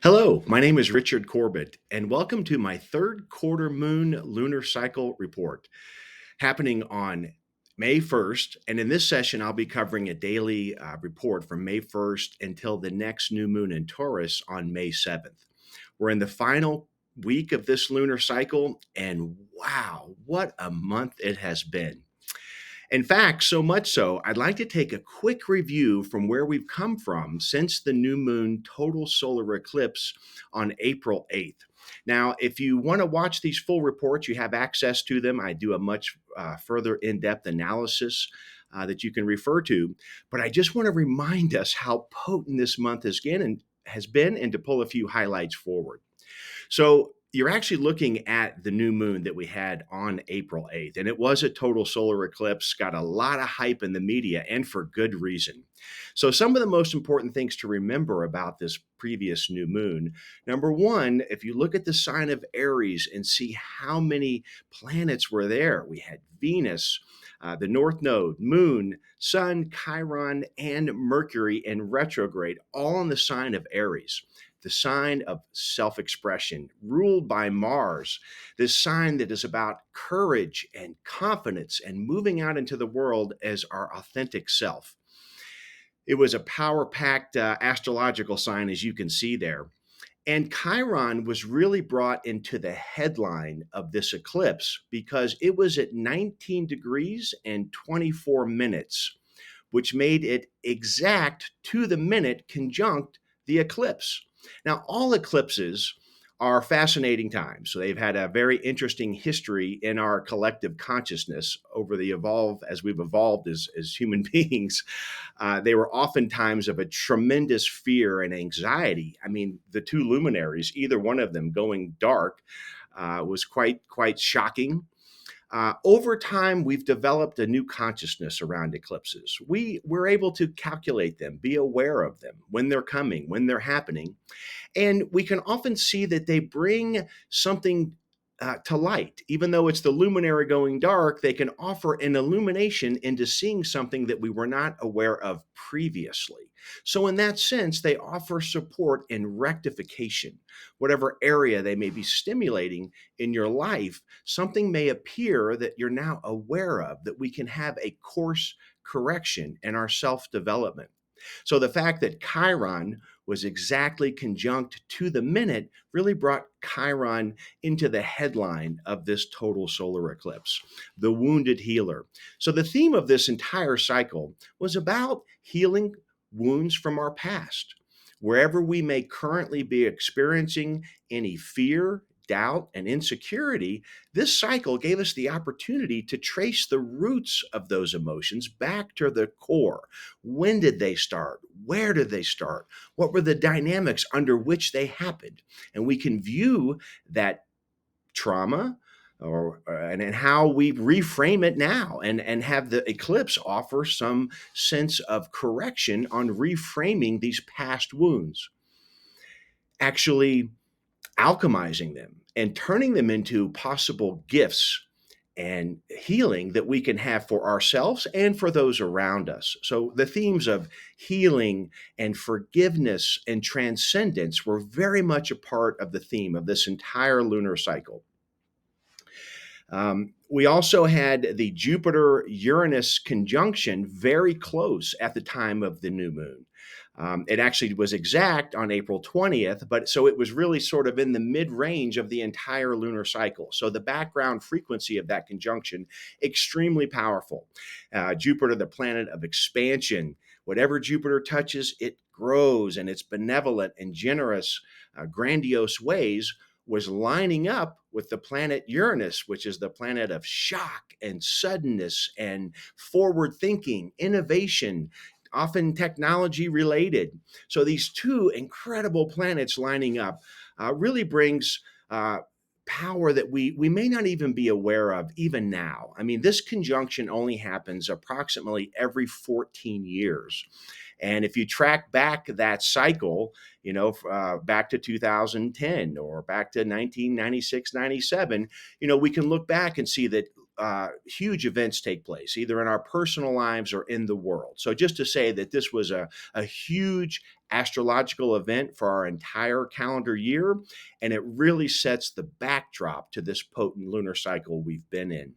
Hello, my name is Richard Corbett, and welcome to my third quarter moon lunar cycle report happening on May 1st. And in this session, I'll be covering a daily report from May 1st until the next new moon in Taurus on May 7th. We're in the final week of this lunar cycle, and wow, what a month it has been. In fact, so much so, I'd like to take a quick review from where we've come from since the new moon total solar eclipse on April 8th. Now, if you want to watch these full reports, you have access to them. I do a much further in depth analysis that you can refer to. But I just want to remind us how potent this month has been, and to pull a few highlights forward. So you're actually looking at the new moon that we had on April 8th, and it was a total solar eclipse, got a lot of hype in the media, and for good reason. So, some of the most important things to remember about this previous new moon: number one, if you look at the sign of Aries and see how many planets were there, we had Venus. The North Node, Moon, Sun, Chiron, and Mercury in retrograde, all in the sign of Aries, the sign of self expression, ruled by Mars, this sign that is about courage and confidence and moving out into the world as our authentic self. It was a power packed astrological sign, as you can see there. And Chiron was really brought into the headline of this eclipse because it was at 19 degrees and 24 minutes, which made it exact to the minute conjunct the eclipse. Now, all eclipses are fascinating times. So they've had a very interesting history in our collective consciousness over the as we've evolved as human beings. They were often times of a tremendous fear and anxiety. I mean, the two luminaries, either one of them going dark, was quite shocking. Over time, we've developed a new consciousness around eclipses. We're able to calculate them, be aware of them, when they're coming, when they're happening. And we can often see that they bring something to light. Even though it's the luminary going dark, they can offer an illumination into seeing something that we were not aware of previously. So, in that sense, they offer support and rectification. Whatever area they may be stimulating in your life, something may appear that you're now aware of, that we can have a course correction in our self development. So the fact that Chiron was exactly conjunct to the minute really brought Chiron into the headline of this total solar eclipse, the wounded healer. So the theme of this entire cycle was about healing wounds from our past. Wherever we may currently be experiencing any fear, doubt, and insecurity, this cycle gave us the opportunity to trace the roots of those emotions back to the core. When did they start? Where did they start? What were the dynamics under which they happened? And we can view that trauma and how we reframe it now, and have the eclipse offer some sense of correction on reframing these past wounds, actually alchemizing them and turning them into possible gifts and healing that we can have for ourselves and for those around us. So the themes of healing and forgiveness and transcendence were very much a part of the theme of this entire lunar cycle. We also had the Jupiter-Uranus conjunction very close at the time of the new moon. It actually was exact on April 20th, but so it was really sort of in the mid-range of the entire lunar cycle. So the background frequency of that conjunction, extremely powerful. Jupiter, the planet of expansion, whatever Jupiter touches, it grows, and it's benevolent and generous, grandiose ways, was lining up with the planet Uranus, which is the planet of shock and suddenness and forward thinking, innovation, often technology related. So these two incredible planets lining up really brings power that we may not even be aware of even now. I mean, this conjunction only happens approximately every 14 years. And if you track back that cycle, back to 2010 or back to 1996, 97, we can look back and see that huge events take place, either in our personal lives or in the world. So, just to say that this was a huge astrological event for our entire calendar year, and it really sets the backdrop to this potent lunar cycle we've been in.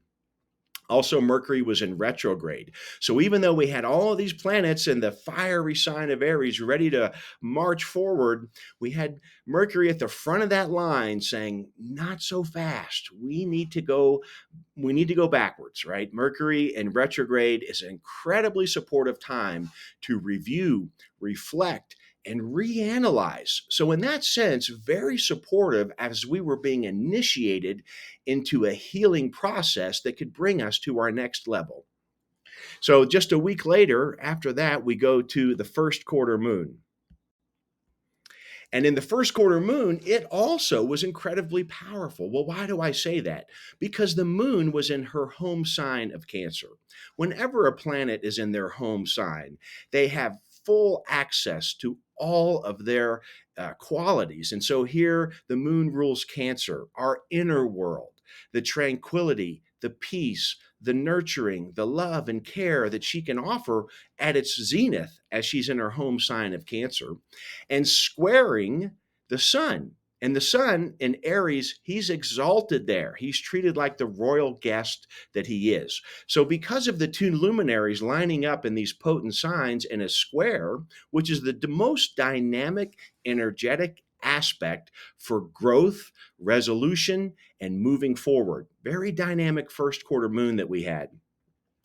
Also, Mercury was in retrograde. So even though we had all of these planets in the fiery sign of Aries ready to march forward, we had Mercury at the front of that line saying, not so fast. We need to go backwards, right? Mercury in retrograde is an incredibly supportive time to review, reflect, and reanalyze. So, in that sense, very supportive as we were being initiated into a healing process that could bring us to our next level. So, just a week later, after that, we go to the first quarter moon. And in the first quarter moon, it also was incredibly powerful. Well, why do I say that? Because the moon was in her home sign of Cancer. Whenever a planet is in their home sign, they have full access to all of their qualities. And so here, the moon rules Cancer, our inner world, the tranquility, the peace, the nurturing, the love and care that she can offer at its zenith as she's in her home sign of Cancer, and squaring the sun. And the sun in Aries, he's exalted there. He's treated like the royal guest that he is. So, because of the two luminaries lining up in these potent signs in a square, which is the most dynamic, energetic aspect for growth, resolution, and moving forward. Very dynamic first quarter moon that we had.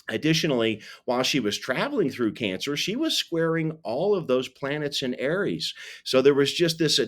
Additionally, while she was traveling through Cancer, she was squaring all of those planets in Aries. So there was just this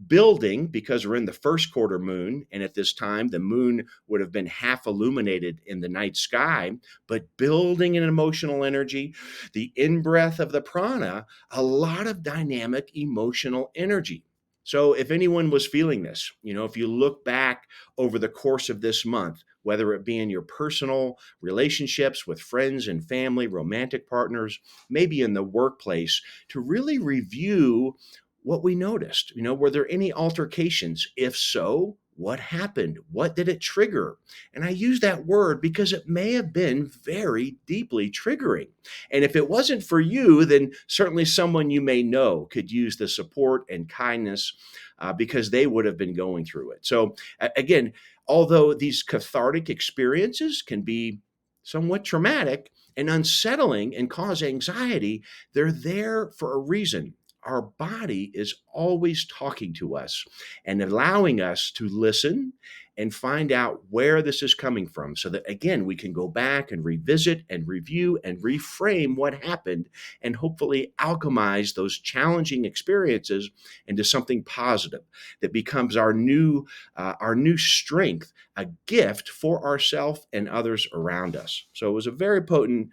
building, because we're in the first quarter moon, and at this time the moon would have been half illuminated in the night sky, but building an emotional energy, the in-breath of the prana, a lot of dynamic emotional energy. So if anyone was feeling this, if you look back over the course of this month, whether it be in your personal relationships with friends and family, romantic partners, maybe in the workplace, to really review what we noticed. Were there any altercations? If so, what happened? What did it trigger? And I use that word because it may have been very deeply triggering. And if it wasn't for you, then certainly someone you may know could use the support and kindness because they would have been going through it. So, again, although these cathartic experiences can be somewhat traumatic and unsettling and cause anxiety, they're there for a reason. Our body is always talking to us and allowing us to listen and find out where this is coming from, so that, again, we can go back and revisit and review and reframe what happened and hopefully alchemize those challenging experiences into something positive that becomes our new strength, a gift for ourselves and others around us. So it was a very potent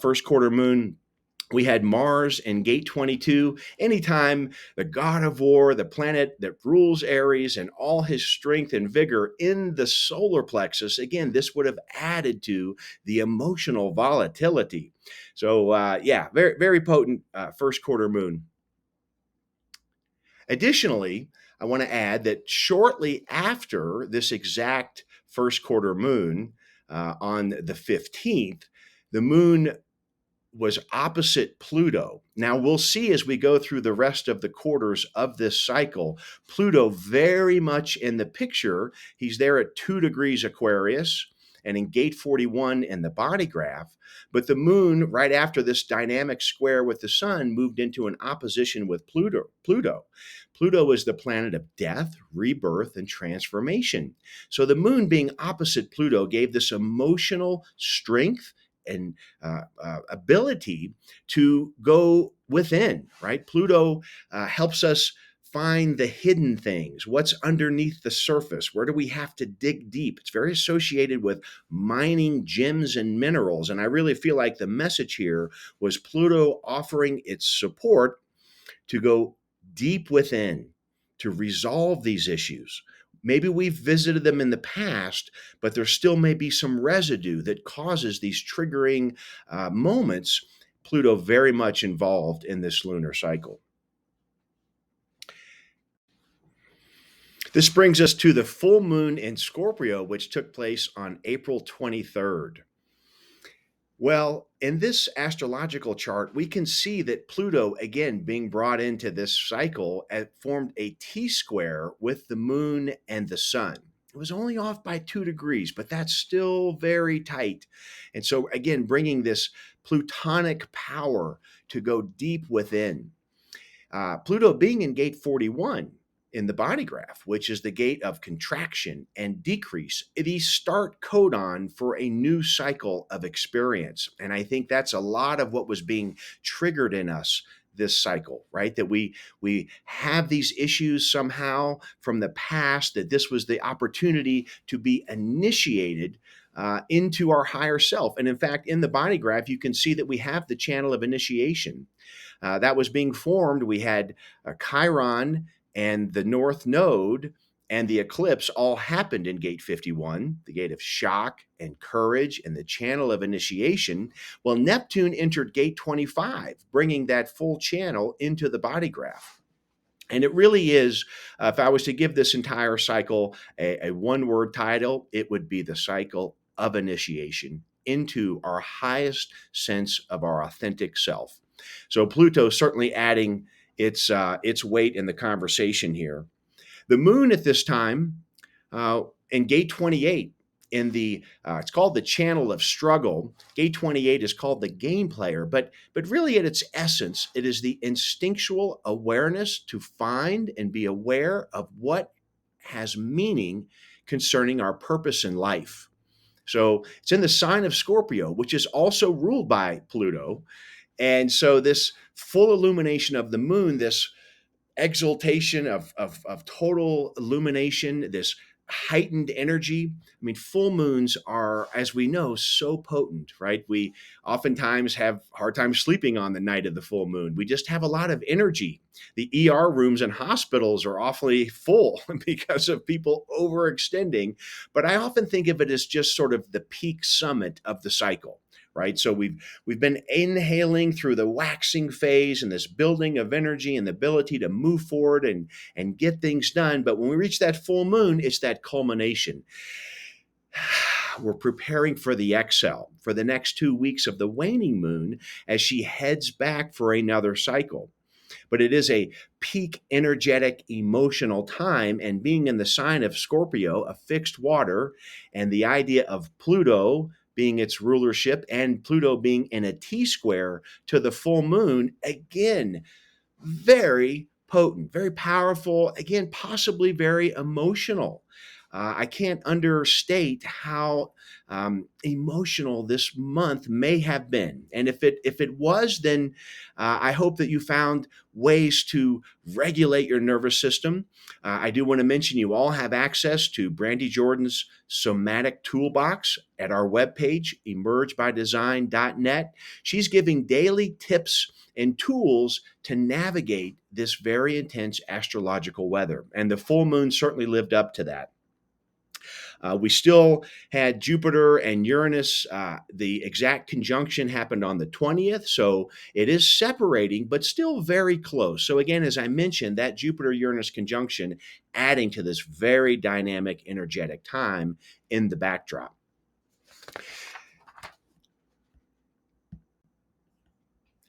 first quarter moon. We had Mars in gate 22. Anytime the god of war, the planet that rules Aries, and all his strength and vigor in the solar plexus, again, this would have added to the emotional volatility. So, very, very potent first quarter moon. Additionally, I want to add that shortly after this exact first quarter moon, on the 15th, the moon was opposite Pluto. Now, we'll see as we go through the rest of the quarters of this cycle, Pluto very much in the picture. He's there at 2 degrees Aquarius and in gate 41 in the body graph. But the moon, right after this dynamic square with the sun, moved into an opposition with Pluto. Pluto is the planet of death, rebirth, and transformation. So the moon being opposite Pluto gave this emotional strength and ability to go within, right? Pluto helps us find the hidden things, what's underneath the surface, where do we have to dig deep? It's very associated with mining gems and minerals. And I really feel like the message here was Pluto offering its support to go deep within, to resolve these issues. Maybe we've visited them in the past, but there still may be some residue that causes these triggering moments. Pluto very much involved in this lunar cycle. This brings us to the full moon in Scorpio, which took place on April 23rd. Well, in this astrological chart, we can see that Pluto, again, being brought into this cycle, formed a T square with the moon and the sun. It was only off by 2 degrees, but that's still very tight. And so, again, bringing this plutonic power to go deep within. Pluto being in gate 41 in the body graph, which is the gate of contraction and decrease, these start codon for a new cycle of experience. And I think that's a lot of what was being triggered in us this cycle, right? That we have these issues somehow from the past, that this was the opportunity to be initiated into our higher self. And in fact, in the body graph, you can see that we have the channel of initiation that was being formed. We had Chiron and the North Node and the eclipse all happened in gate 51, the gate of shock and courage and the channel of initiation. Well, Neptune entered gate 25, bringing that full channel into the body graph. And it really is, if I was to give this entire cycle a one-word title, it would be the cycle of initiation into our highest sense of our authentic self. So Pluto certainly adding its weight in the conversation here. The moon at this time in gate 28 in the it's called the channel of struggle. Gate 28 is called the game player, but really at its essence, it is the instinctual awareness to find and be aware of what has meaning concerning our purpose in life. So it's in the sign of Scorpio, which is also ruled by Pluto. And so this full illumination of the moon, this exaltation of total illumination, this heightened energy. I mean, full moons are, as we know, so potent, right? We oftentimes have hard time sleeping on the night of the full moon. We just have a lot of energy. The ER rooms in hospitals are awfully full because of people overextending. But I often think of it as just sort of the peak summit of the cycle. Right. So we've been inhaling through the waxing phase and this building of energy and the ability to move forward and get things done. But when we reach that full moon, it's that culmination. We're preparing for the exhale, for the next 2 weeks of the waning moon as she heads back for another cycle. But it is a peak energetic emotional time, and being in the sign of Scorpio, a fixed water, and the idea of Pluto being its rulership and Pluto being in a T square to the full moon, again, very potent, very powerful, again, possibly very emotional. I can't understate how emotional this month may have been, and if it was, then I hope that you found ways to regulate your nervous system. I do want to mention you all have access to Brandy Jordan's somatic toolbox at our webpage, emergebydesign.net. She's giving daily tips and tools to navigate this very intense astrological weather, and the full moon certainly lived up to that. We still had Jupiter and Uranus. The exact conjunction happened on the 20th, so it is separating, but still very close. So again, as I mentioned, that Jupiter-Uranus conjunction adding to this very dynamic, energetic time in the backdrop.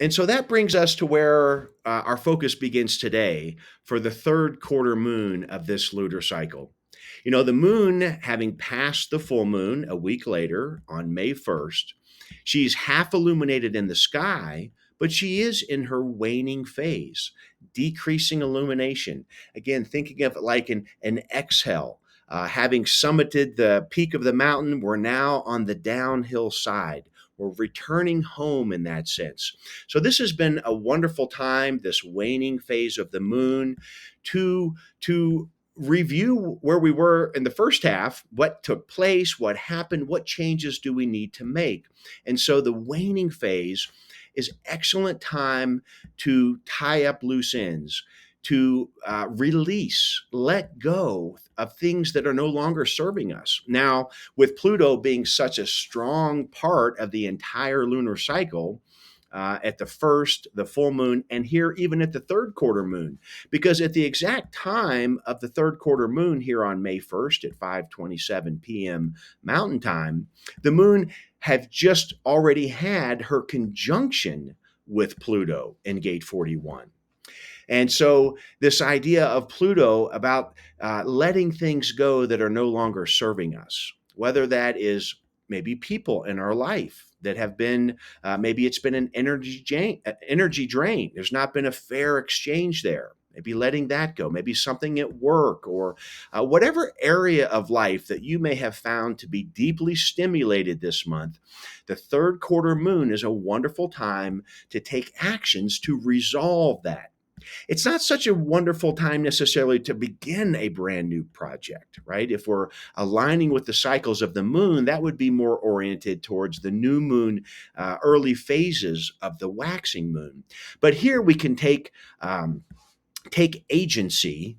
And so that brings us to where our focus begins today for the third quarter moon of this lunar cycle. You know, the moon having passed the full moon a week later on May 1st, she's half illuminated in the sky, but she is in her waning phase, decreasing illumination. Again, thinking of it like an exhale. Having summited the peak of the mountain, we're now on the downhill side. We're returning home in that sense. So this has been a wonderful time, this waning phase of the moon, to review where we were in the first half, what took place, what happened, what changes do we need to make. And so the waning phase is excellent time to tie up loose ends, to release, let go of things that are no longer serving us. Now, with Pluto being such a strong part of the entire lunar cycle, at the first, the full moon, and here even at the third quarter moon. Because at the exact time of the third quarter moon here on May 1st at 5:27 p.m. Mountain Time, the moon had just already had her conjunction with Pluto in gate 41. And so, this idea of Pluto about letting things go that are no longer serving us, whether that is maybe people in our life that have been, maybe it's been an energy drain. There's not been a fair exchange there. Maybe letting that go, maybe something at work or whatever area of life that you may have found to be deeply stimulated this month. The third quarter moon is a wonderful time to take actions to resolve that. It's not such a wonderful time necessarily to begin a brand new project, right? If we're aligning with the cycles of the moon, that would be more oriented towards the new moon, early phases of the waxing moon. But here we can take agency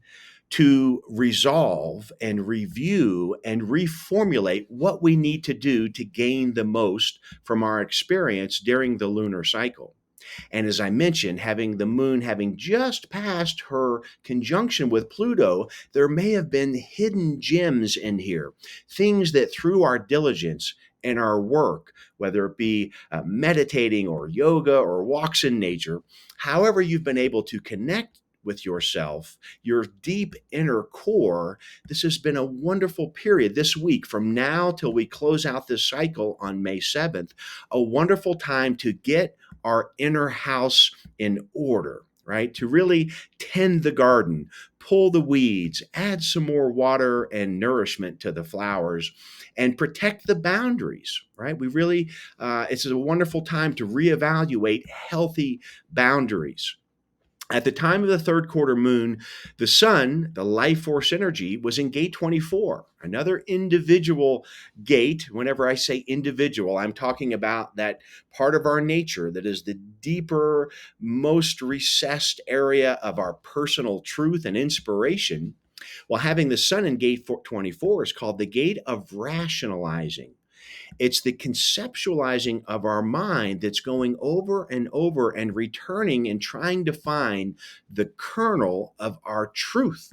to resolve and review and reformulate what we need to do to gain the most from our experience during the lunar cycle. And as I mentioned, having the moon having just passed her conjunction with Pluto, there may have been hidden gems in here, things that through our diligence and our work, whether it be meditating or yoga or walks in nature, however you've been able to connect with yourself, your deep inner core, this has been a wonderful period this week from now till we close out this cycle on May 7th, a wonderful time to get our inner house in order, right? To really tend the garden, pull the weeds, add some more water and nourishment to the flowers, and protect the boundaries, right? We really, it's a wonderful time to reevaluate healthy boundaries. At the time of the third quarter moon, the sun, the life force energy, was in gate 24, another individual gate. Whenever I say individual, I'm talking about that part of our nature that is the deeper, most recessed area of our personal truth and inspiration. Well, having the sun in gate 24 is called the gate of rationalizing. It's the conceptualizing of our mind that's going over and over and returning and trying to find the kernel of our truth.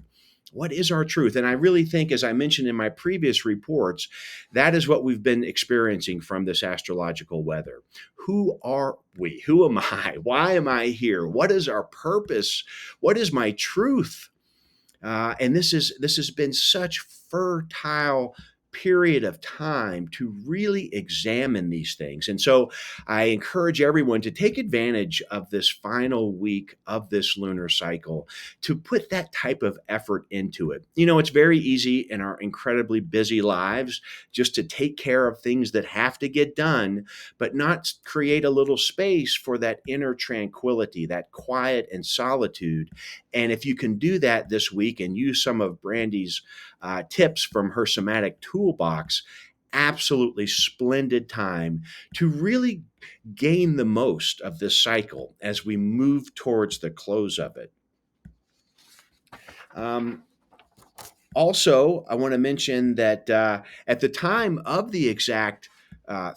What is our truth? And I really think, as I mentioned in my previous reports, that is what we've been experiencing from this astrological weather. Who are we? Who am I? Why am I here? What is our purpose? What is my truth? And this has been such fertile period of time to really examine these things. And so I encourage everyone to take advantage of this final week of this lunar cycle to put that type of effort into it. You know, it's very easy in our incredibly busy lives just to take care of things that have to get done, but not create a little space for that inner tranquility, that quiet and solitude. And if you can do that this week and use some of Brandy's tips from her somatic toolbox, absolutely splendid time to really gain the most of this cycle as we move towards the close of it. Also, I want to mention that at the time of the exact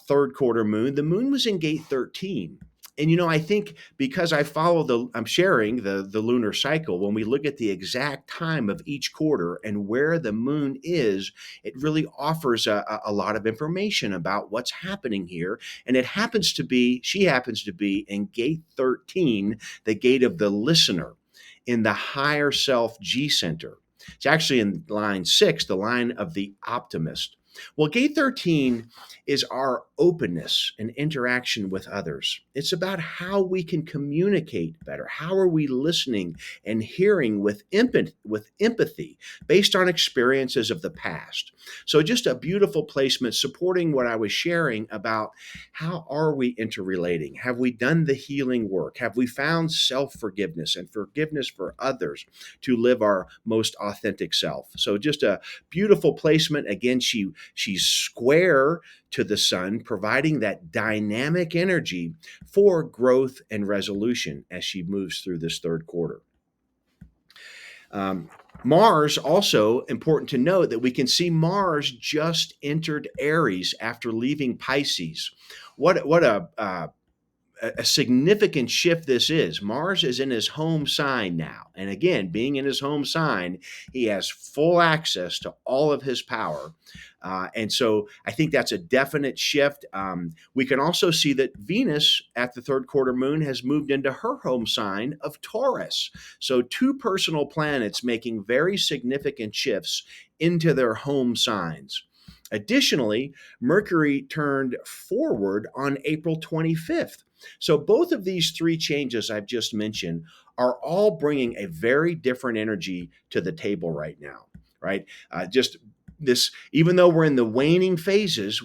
third quarter moon, the moon was in gate 13. And you know, I think because I'm sharing the lunar cycle, when we look at the exact time of each quarter and where the moon is, it really offers a lot of information about what's happening here. And she happens to be in gate 13, the gate of the listener, in the higher self G center. It's actually in line 6, the line of the optimist. Well, gate 13 is our openness and interaction with others. It's about how we can communicate better. How are we listening and hearing with empathy based on experiences of the past? So just a beautiful placement supporting what I was sharing about how are we interrelating? Have we done the healing work? Have we found self-forgiveness and forgiveness for others to live our most authentic self? So just a beautiful placement. Again, she's square to the sun, providing that dynamic energy for growth and resolution as she moves through this third quarter. Mars, also important to note that we can see Mars just entered Aries after leaving Pisces. What a a significant shift this is. Mars is in his home sign now. And again, being in his home sign, he has full access to all of his power. And so I think that's a definite shift. We can also see that Venus at the third quarter moon has moved into her home sign of Taurus. So two personal planets making very significant shifts into their home signs. Additionally, Mercury turned forward on April 25th. So both of these three changes I've just mentioned are all bringing a very different energy to the table right now, right? Just this, even though we're in the waning phases,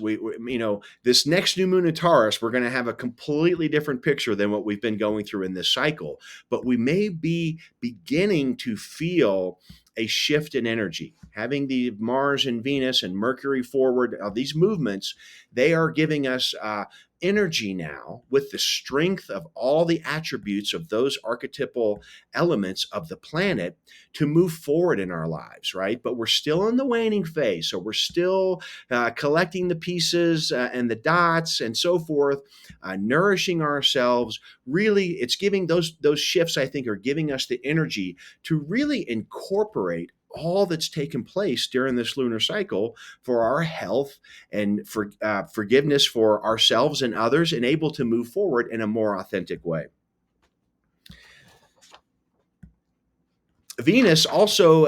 this next new moon in Taurus, we're going to have a completely different picture than what we've been going through in this cycle. But we may be beginning to feel a shift in energy. Having the Mars and Venus and Mercury forward, these movements, they are giving us energy now with the strength of all the attributes of those archetypal elements of the planet to move forward in our lives, right? But we're still in the waning phase. So we're still collecting the pieces and the dots and so forth, nourishing ourselves. Really, it's giving those shifts, I think, are giving us the energy to really incorporate all that's taken place during this lunar cycle for our health and for forgiveness for ourselves and others, and able to move forward in a more authentic way. Venus also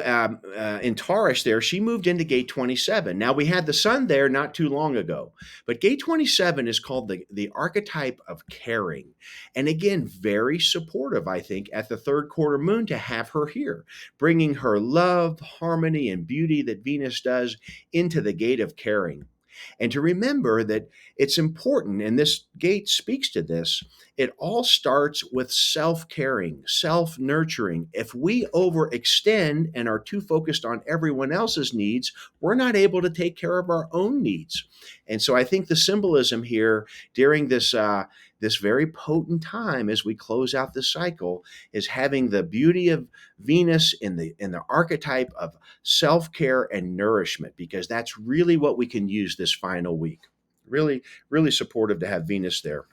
in Taurus there, she moved into gate 27. Now, we had the sun there not too long ago, but gate 27 is called the archetype of caring. And again, very supportive, I think, at the third quarter moon to have her here, bringing her love, harmony, and beauty that Venus does into the gate of caring. And to remember that it's important, and this gate speaks to this, it all starts with self-caring, self-nurturing. If we overextend and are too focused on everyone else's needs, we're not able to take care of our own needs. And so I think the symbolism here during this very potent time as we close out the cycle is having the beauty of Venus in the archetype of self-care and nourishment, because that's really what we can use this final week. Really, really supportive to have Venus there.